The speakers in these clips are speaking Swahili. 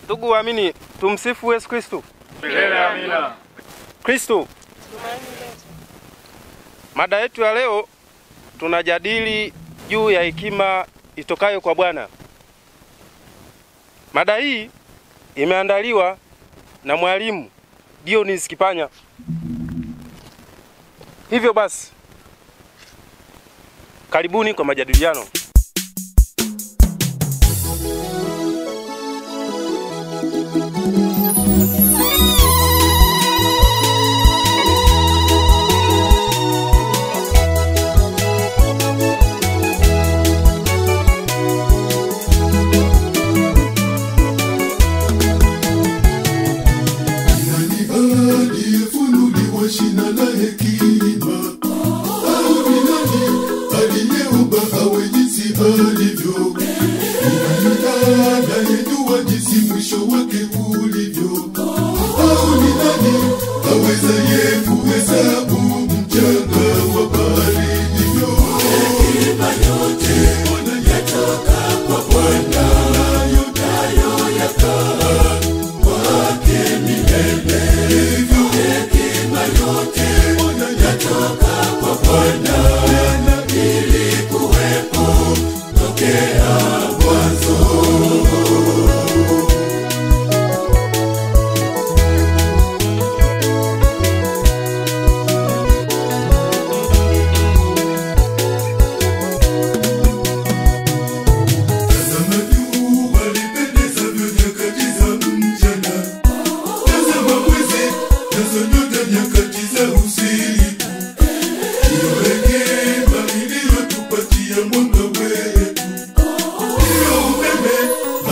Ndugu waamini, tumsifu Yesu Kristo. Milele amina. Kristo. Mada yetu ya leo tunajadili juu ya hekima itokayo kwa Bwana. Mada hii imeandaliwa na mwalimu Dionis Kipanya. Hivyo basi, karibuni kwa majadiliano. Shina la hekima au ni nani aliyeumba awe jinsi alivyo? Ni nani anayejua jinsi mwisho wake ulivyo? Au ni nani awezaye kuhesabu mchanga wa bahari hivyo? Hekima yote yatoka kwa Bwana, nayo yakaa kwake milele. Yote yatoka kwa Bwana, ili kuwepo tokea mwanzo. Tazama jua lipendezavyo nyakati za mchana, tazama mwezi nazo nyota nyakati za usiku. Ndiyo hekima iliyotupatia mwanga wetu, ndiyo umeme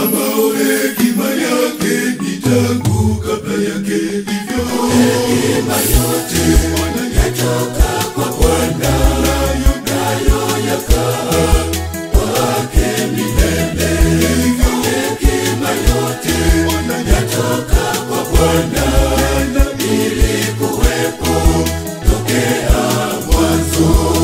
ambao hekima yake ni tangu kabla yake hivyo. Hekima yote yatoka kwa Bwana, nayo yakaa kwake milele. Hekima yote yatoka kwa Bwana, ili kuwepo tokea mwanzo.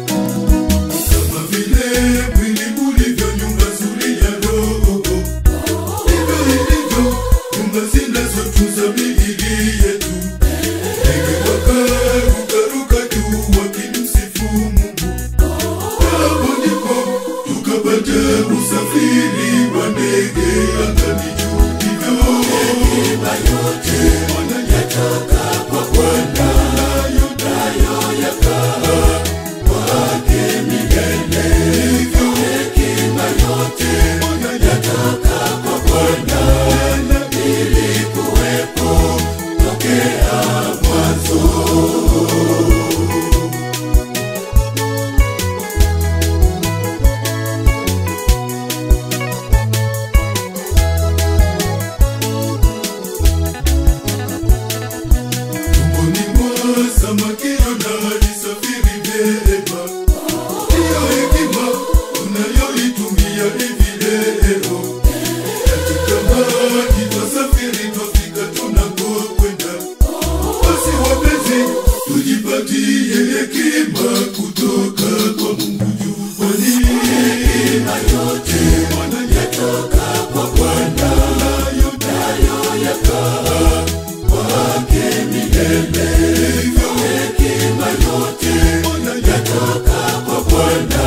Kama vile mwili ulivyo nyumba nzuri ya roho, ndivyo ilivyo nyumba zinazotunza miili yetu. Ndege wakarukaruka juu wakimsifu Mungu, hapo ndipo tukapata usafiri wa ndege angani juu. Hivyo hekima yote yatoka kwa Bwana, nayo yakaa kwake milele. Hivyo hekima yote yatoka kwa Bwana, ili kuwepo tokea mwanzo. Tumboni mwa samaki na alisafiri vyema, ndiyo hekima tunayoitumia hivi leo. Katika maji twasafiri twafika tunakokwenda. Basi wapenzi, tujipatie hekima kutoka kwa Mungu juu, kwani hekima yote yatoka kwa Bwana, nayo yakaa kwake milele. Hivyo hekima yote yatoka kwa Bwana,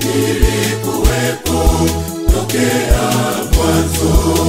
ili kuwepo tokea mwanzo.